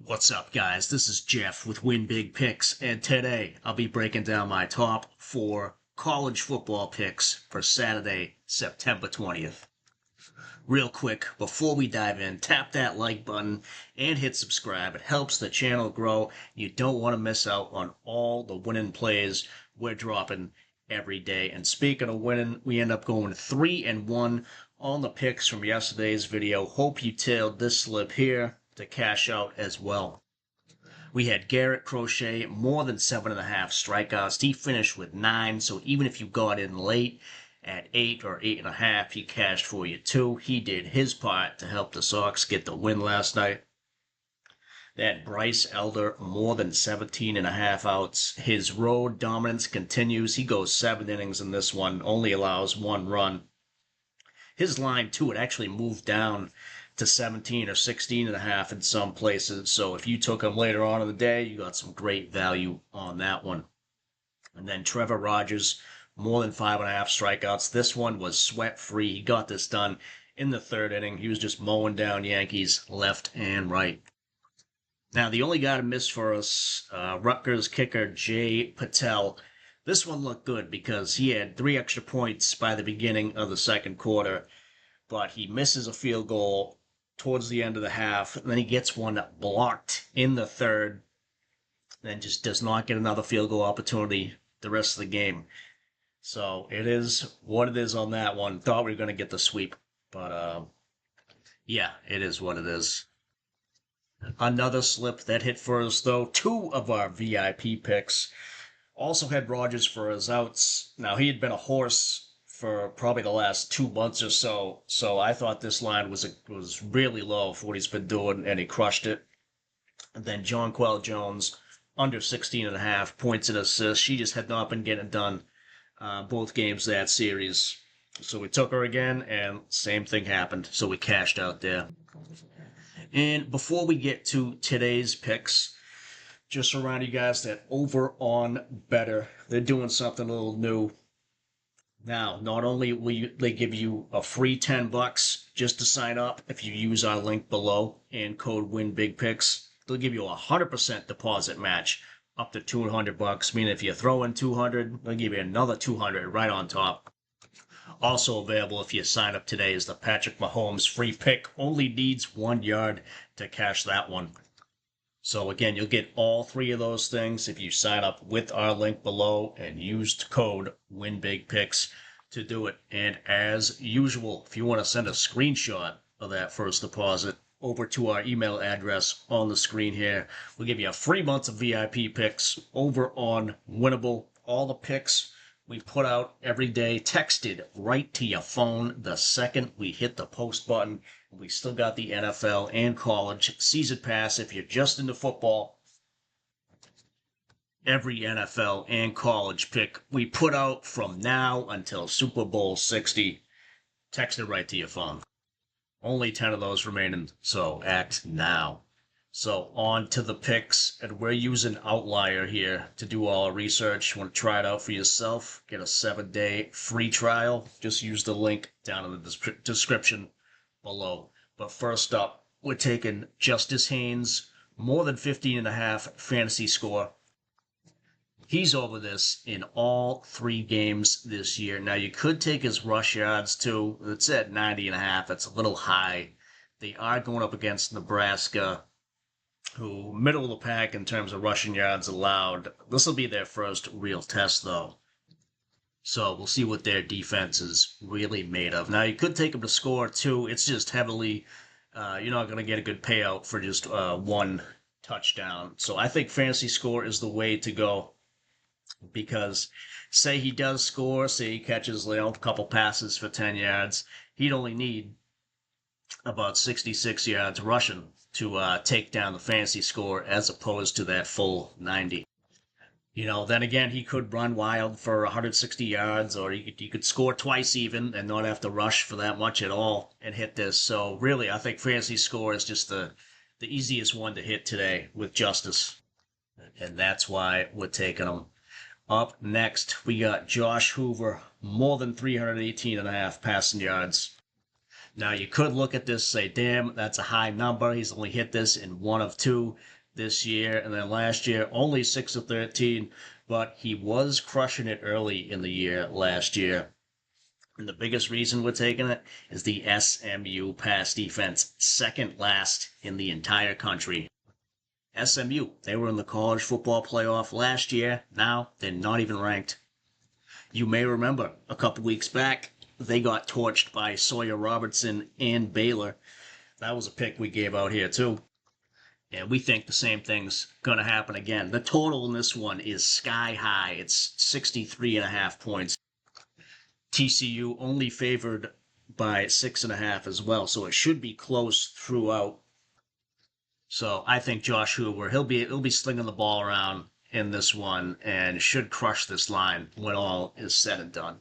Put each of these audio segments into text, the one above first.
What's up, guys? This is Jeff with WinBigPicks, and today I'll be breaking down my top 4 college football picks for Saturday, September 20th. Real quick, before we dive in, tap that like button and hit subscribe. It helps the channel grow. You don't want to miss out on all the winning plays we're dropping every day. And speaking of winning, we end up going 3-1 on the picks from yesterday's video. Hope you tailed this slip here to cash out as well. We had Garrett Crochet, more than 7.5 strikeouts. He finished with 9, so even if you got in late at 8 or 8.5, he cashed for you too. He did his part to help the Sox get the win last night. That Bryce Elder, more than 17.5 outs. His road dominance continues. He goes 7 innings in this one, only allows 1 run. His line, too, it actually moved down to 17 or 16.5 in some places. So if you took him later on in the day, you got some great value on that one. And then Trevor Rogers, more than 5.5 strikeouts. This one was sweat-free. He got this done in the 3rd inning. He was just mowing down Yankees left and right. Now, the only guy to miss for us, Rutgers kicker Jay Patel. This one looked good because he had 3 extra points by the beginning of the 2nd quarter, but he misses a field goal towards the end of the half, and then he gets one blocked in the 3rd, then just does not get another field goal opportunity the rest of the game. So it is what it is on that one. Thought we were going to get the sweep, but yeah, it is what it is. Another slip that hit for us, though. 2 of our VIP picks also had Rogers for his outs. Now, he had been a horse for probably the last 2 months or so. So I thought this line was really low for what he's been doing, and he crushed it. And then Jonquel Jones, under 16.5 points and assists. She just had not been getting it done both games that series. So we took her again, and same thing happened. So we cashed out there. And before we get to today's picks, just to remind you guys that over on Betr, they're doing something a little new. Now, not only will they give you a free $10 just to sign up if you use our link below and code WINBIGPICKS, they'll give you a 100% deposit match up to $200. Meaning if you throw in 200, they'll give you another 200 right on top. Also available if you sign up today is the Patrick Mahomes free pick. Only needs 1 yard to cash that one. So again, you'll get all 3 of those things if you sign up with our link below and use code WINBIGPICKS to do it. And as usual, if you want to send a screenshot of that first deposit over to our email address on the screen here, we'll give you a free month of VIP picks over on Winnable. All the picks we put out every day, texted right to your phone the second we hit the post button. We still got the NFL and college season pass if you're just into football. Every NFL and college pick we put out from now until Super Bowl 60, texted right to your phone. Only 10 of those remaining, so act now. So on to the picks, and we're using Outlier here to do all our research. You want to try it out for yourself, get a 7-day free trial, just use the link down in the description below. But first up, we're taking Justice Haynes, more than 15.5 fantasy score. He's over this in all 3 games this year. Now, you could take his rush yards, too. It's at 90.5. That's a little high. They are going up against Nebraska, who middle of the pack in terms of rushing yards allowed. This will be their first real test, though. So we'll see what their defense is really made of. Now, you could take them to score, too. It's just heavily, you're not going to get a good payout for just 1 touchdown. So I think fantasy score is the way to go. Because say he does score, say he catches a couple passes for 10 yards, he'd only need about 66 yards rushing to take down the fantasy score as opposed to that full 90. Then again, he could run wild for 160 yards, or he could score twice even and not have to rush for that much at all and hit this. So really, I think fantasy score is just the easiest one to hit today with Justice. And that's why we're taking him. Up next, we got Josh Hoover, more than 318.5 passing yards. Now, you could look at this and say, damn, that's a high number. He's only hit this in 1 of 2 this year. And then last year, only 6 of 13. But he was crushing it early in the year last year. And the biggest reason we're taking it is the SMU pass defense, second last in the entire country. SMU, they were in the college football playoff last year. Now they're not even ranked. You may remember a couple weeks back, they got torched by Sawyer Robertson and Baylor. That was a pick we gave out here too. And we think the same thing's going to happen again. The total in this one is sky high. It's 63.5 points. TCU only favored by 6.5 as well, so it should be close throughout. So I think Josh Hoover, he'll be slinging the ball around in this one and should crush this line when all is said and done.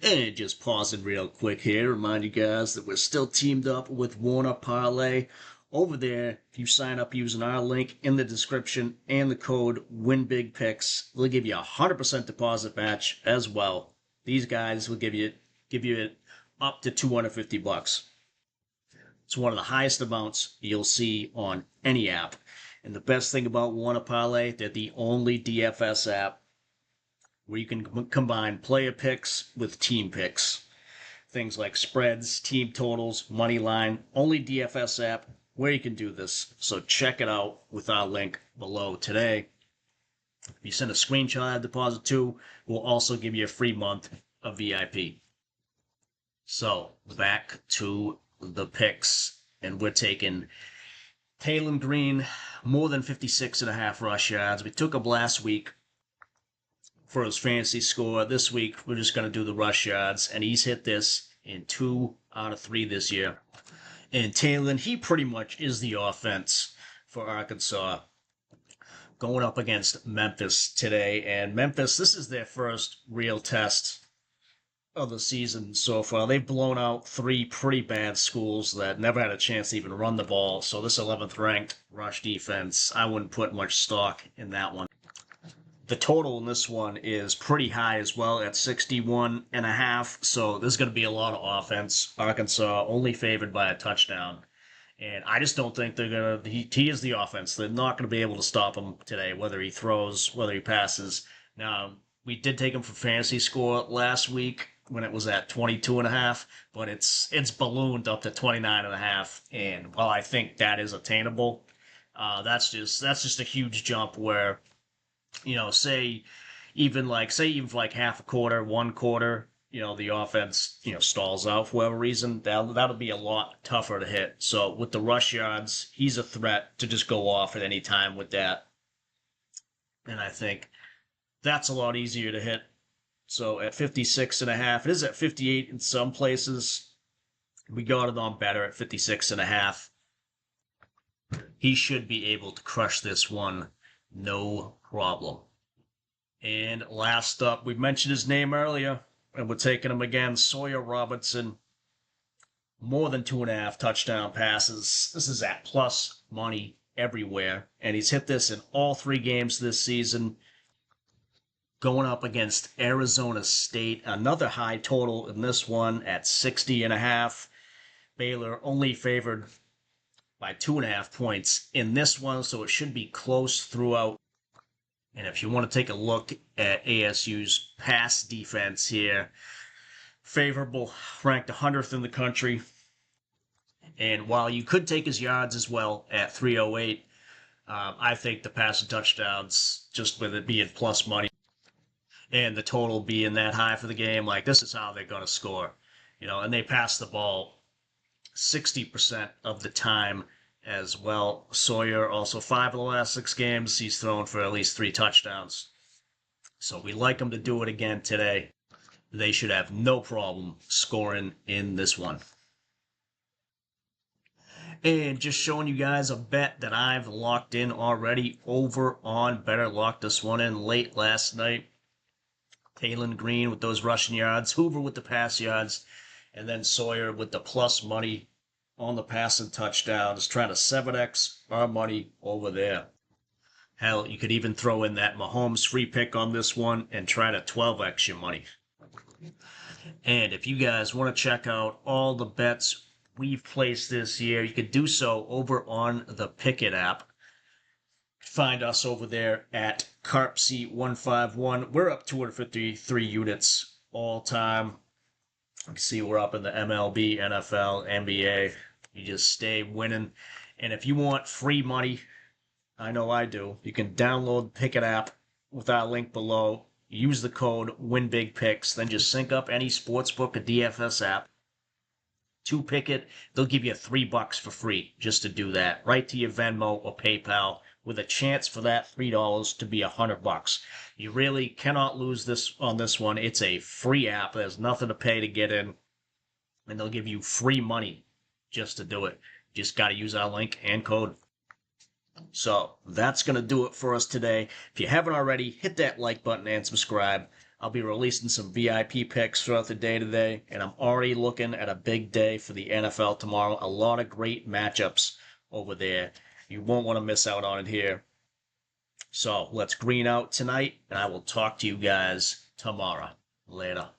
And just pausing real quick here, remind you guys that we're still teamed up with Wanna Parlay. Over there, if you sign up using our link in the description and the code WINBIGPICKS, they'll give you a 100% deposit match as well. These guys will give you it up to $250. It's one of the highest amounts you'll see on any app. And the best thing about Wanna Parlay, they're the only DFS app where you can combine player picks with team picks. Things like spreads, team totals, money line, only DFS app where you can do this. So check it out with our link below today. If you send a screenshot of deposit too, we'll also give you a free month of VIP. So back to the picks, and we're taking Taylor Green, more than 56.5 rush yards. We took him last week for his fantasy score. This week, we're just going to do the rush yards, and he's hit this in 2 out of 3 this year. And Taylor, he pretty much is the offense for Arkansas. Going up against Memphis today, and Memphis, this is their first real test of the season so far. They've blown out 3 pretty bad schools that never had a chance to even run the ball. So this 11th ranked rush defense, I wouldn't put much stock in that one. The total in this one is pretty high as well at 61.5. So there's going to be a lot of offense. Arkansas only favored by a touchdown. And I just don't think they're going to... He is the offense. They're not going to be able to stop him today, whether he throws, whether he passes. Now, we did take him for fantasy score last week when it was at 22.5, but it's ballooned up to 29.5. And while I think that is attainable, that's just a huge jump where, say even for like half a quarter, 1 quarter, the offense, stalls out for whatever reason, that'll be a lot tougher to hit. So with the rush yards, he's a threat to just go off at any time with that. And I think that's a lot easier to hit. So at 56.5, it is at 58 in some places. We got it on Betr at 56.5. He should be able to crush this one, no problem. And last up, we mentioned his name earlier, and we're taking him again, Sawyer Robertson. More than 2.5 touchdown passes. This is at plus money everywhere, and he's hit this in all 3 games this season. Going up against Arizona State, another high total in this one at 60.5. Baylor only favored by 2.5 points in this one, so it should be close throughout. And if you want to take a look at ASU's pass defense here, favorable, ranked 100th in the country. And while you could take his yards as well at 308, I think the passing touchdowns, just with it being plus money, and the total being that high for the game, like this is how they're going to score. And they pass the ball 60% of the time as well. Sawyer also 5 of the last 6 games, he's thrown for at least 3 touchdowns. So we like him to do it again today. They should have no problem scoring in this one. And just showing you guys a bet that I've locked in already over on Betr. Locked this one in late last night. Taylor Green with those rushing yards, Hoover with the pass yards, and then Sawyer with the plus money on the passing touchdowns, trying to 7x our money over there. Hell, you could even throw in that Mahomes free pick on this one and try to 12x your money. And if you guys want to check out all the bets we've placed this year, you can do so over on the Pickett app. Find us over there at CarpC151. We're up 253 units all time. You can see we're up in the MLB, NFL, NBA. You just stay winning. And if you want free money, I know I do, you can download the Pickett app with our link below. Use the code WINBIGPICKS. Then just sync up any sportsbook or DFS app to Pickett. They'll give you $3 for free just to do that, right to your Venmo or PayPal, with a chance for that $3 to be $100. You really cannot lose this on this one. It's a free app. There's nothing to pay to get in, and they'll give you free money just to do it. Just got to use our link and code. So that's going to do it for us today. If you haven't already, hit that like button and subscribe. I'll be releasing some VIP picks throughout the day today, and I'm already looking at a big day for the NFL tomorrow. A lot of great matchups over there. You won't want to miss out on it here. So let's green out tonight, and I will talk to you guys tomorrow. Later.